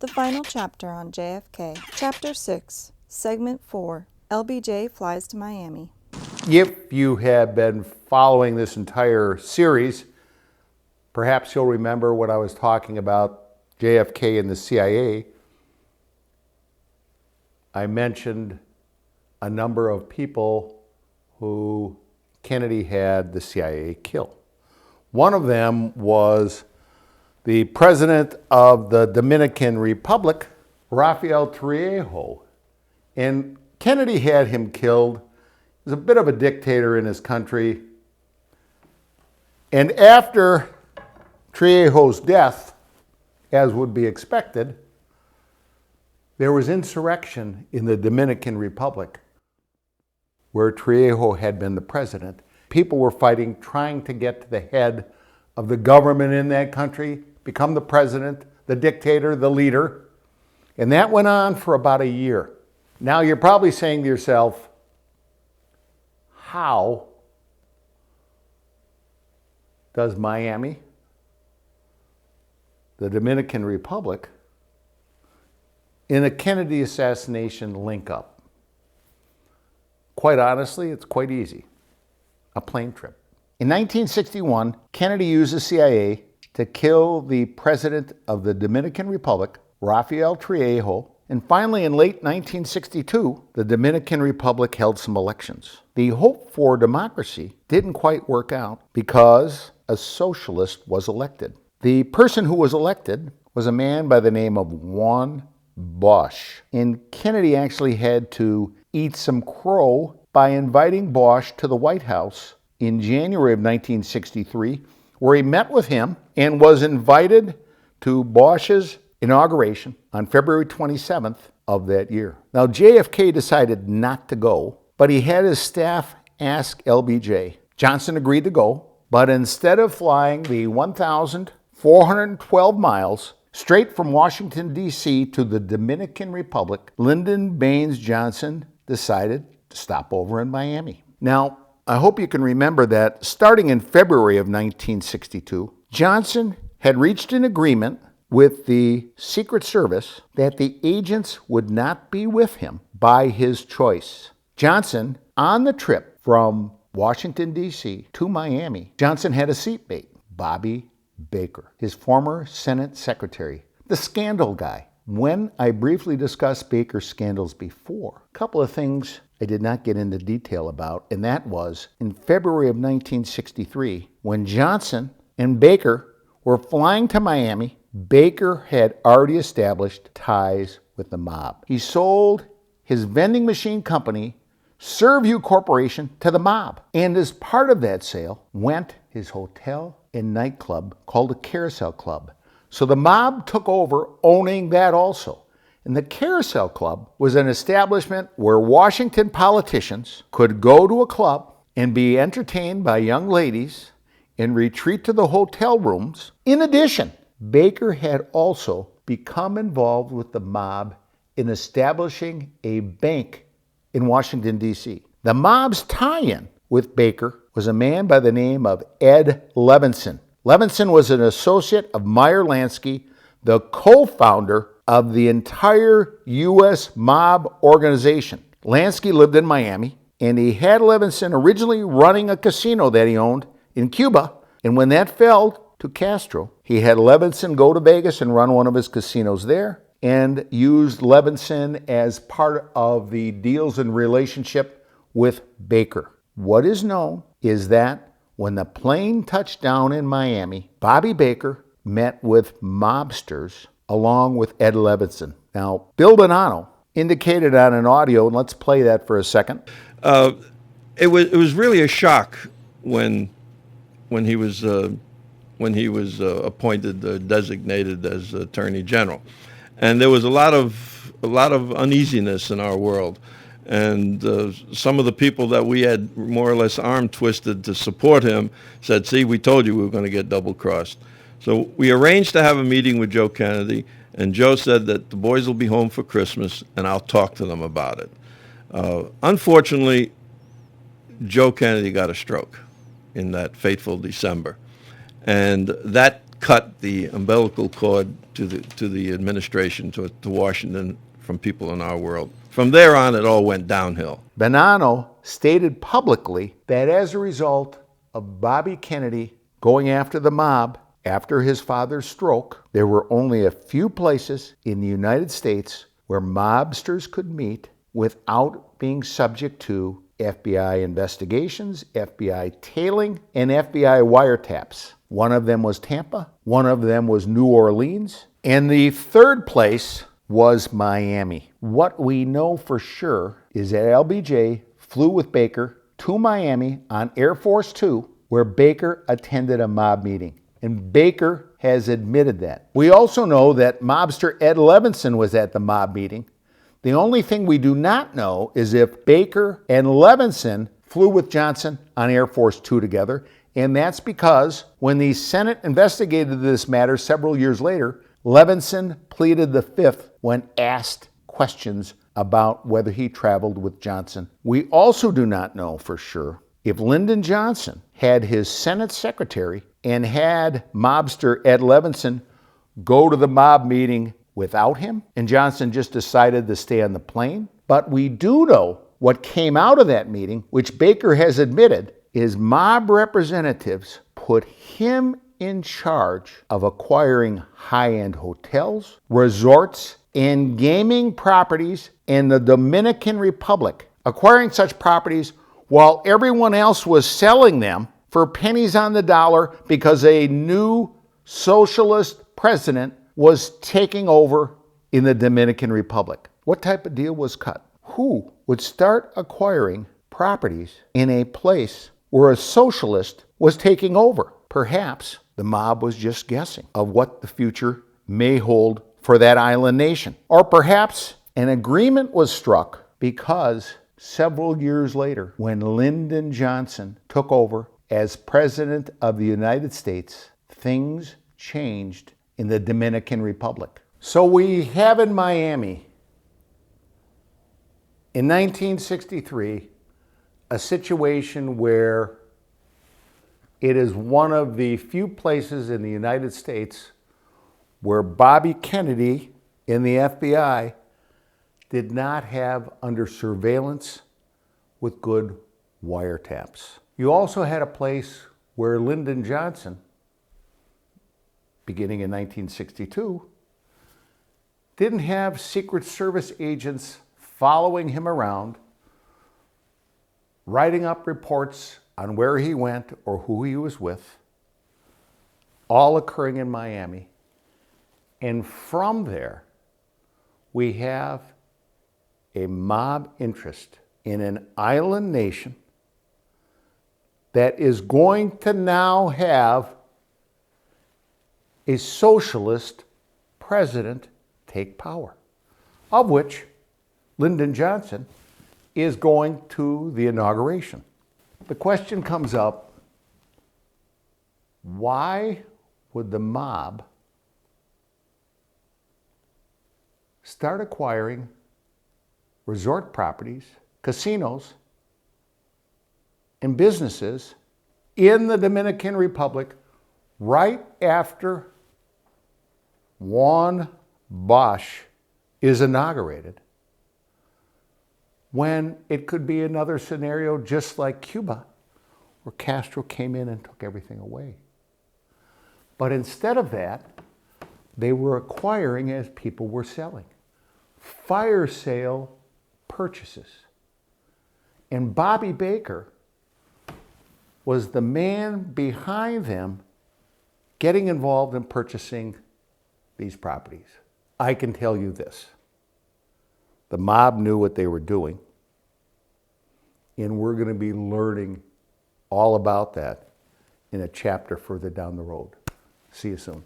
The final chapter on JFK. Chapter 6, Segment 4, LBJ flies to Miami. If you have been following this entire series, perhaps you'll remember when I was talking about JFK and the CIA. I mentioned a number of people who Kennedy had the CIA kill. One of them was the president of the Dominican Republic, Rafael Trujillo. And Kennedy had him killed. He was a bit of a dictator in his country. And after Trujillo's death, as would be expected, there was insurrection in the Dominican Republic where Trujillo had been the president. People were fighting, trying to get to the head of the government in that country, become the president, the dictator, the leader. And that went on for about a year. Now you're probably saying to yourself, how does Miami, the Dominican Republic, in a Kennedy assassination link up? Quite honestly, it's quite easy. A plane trip. In 1961, Kennedy used the CIA to kill the president of the Dominican Republic, Rafael Trujillo, and finally in late 1962, the Dominican Republic held some elections. The hope for democracy didn't quite work out because a socialist was elected. The person who was elected was a man by the name of Juan Bosch. And Kennedy actually had to eat some crow by inviting Bosch to the White House in January of 1963, where he met with him and was invited to Bosch's inauguration on February 27th of that year. Now, JFK decided not to go, but he had his staff ask LBJ. Johnson agreed to go, but instead of flying the 1,412 miles straight from Washington, D.C. to the Dominican Republic, Lyndon Baines Johnson decided to stop over in Miami. Now, I hope you can remember that starting in February of 1962, Johnson had reached an agreement with the Secret Service that the agents would not be with him by his choice. Johnson, on the trip from Washington, D.C. to Miami, Johnson had a seatmate, Bobby Baker, his former Senate secretary, the scandal guy. When I briefly discussed Baker's scandals before, a couple of things I did not get into detail about, and that was in February of 1963, when Johnson and Baker were flying to Miami, Baker had already established ties with the mob. He sold his vending machine company, Servview Corporation, to the mob. And as part of that sale went his hotel and nightclub called the Carousel Club. So the mob took over owning that also. And the Carousel Club was an establishment where Washington politicians could go to a club and be entertained by young ladies and retreat to the hotel rooms. In addition, Baker had also become involved with the mob in establishing a bank in Washington, D.C. The mob's tie-in with Baker was a man by the name of Ed Levinson. Levinson was an associate of Meyer Lansky, the co-founder of the entire U.S. mob organization. Lansky lived in Miami, and he had Levinson originally running a casino that he owned in Cuba, and when that fell to Castro, he had Levinson go to Vegas and run one of his casinos there, and used Levinson as part of the deals and relationship with Baker. What is known is that when the plane touched down in Miami, Bobby Baker met with mobsters along with Ed Levinson. Now, Bill Bonanno indicated on an audio, and let's play that for a second. It was really a shock when he was appointed, designated as Attorney General, and there was a lot of uneasiness in our world. And some of the people that we had more or less arm twisted to support him said, see, we told you we were going to get double-crossed. So we arranged to have a meeting with Joe Kennedy, and Joe said that the boys will be home for Christmas, and I'll talk to them about it. Unfortunately, Joe Kennedy got a stroke in that fateful December. And that cut the umbilical cord to the administration, to Washington, from people in our world. From there on, it all went downhill. Bonanno stated publicly that as a result of Bobby Kennedy going after the mob after his father's stroke, there were only a few places in the United States where mobsters could meet without being subject to FBI investigations, FBI tailing, and FBI wiretaps. One of them was Tampa, one of them was New Orleans, and the third place was Miami. What we know for sure is that LBJ flew with Baker to Miami on Air Force Two, where Baker attended a mob meeting. And Baker has admitted that. We also know that mobster Ed Levinson was at the mob meeting. The only thing we do not know is if Baker and Levinson flew with Johnson on Air Force Two together, and that's because when the Senate investigated this matter several years later, Levinson pleaded the fifth when asked questions about whether he traveled with Johnson. We also do not know for sure if Lyndon Johnson had his Senate secretary and had mobster Ed Levinson go to the mob meeting without him, and Johnson just decided to stay on the plane. But we do know what came out of that meeting, which Baker has admitted, is mob representatives put him in charge of acquiring high-end hotels, resorts, and gaming properties in the Dominican Republic, acquiring such properties while everyone else was selling them for pennies on the dollar because a new socialist president was taking over in the Dominican Republic. What type of deal was cut? Who would start acquiring properties in a place where a socialist was taking over? Perhaps the mob was just guessing of what the future may hold for that island nation. Or perhaps an agreement was struck because several years later, when Lyndon Johnson took over as President of the United States, things changed in the Dominican Republic. So we have in Miami, in 1963, a situation where it is one of the few places in the United States where Bobby Kennedy in the FBI did not have under surveillance with good wiretaps. You also had a place where Lyndon Johnson, beginning in 1962, didn't have Secret Service agents following him around, writing up reports on where he went or who he was with, all occurring in Miami. And from there, we have a mob interest in an island nation that is going to now have a socialist president take power, of which Lyndon Johnson is going to the inauguration. The question comes up, why would the mob start acquiring resort properties, casinos, and businesses in the Dominican Republic right after Juan Bosch is inaugurated, when it could be another scenario just like Cuba, where Castro came in and took everything away. But instead of that, they were acquiring as people were selling. Fire sale purchases. And Bobby Baker was the man behind them getting involved in purchasing these properties. I can tell you this. The mob knew what they were doing, and we're going to be learning all about that in a chapter further down the road. See you soon.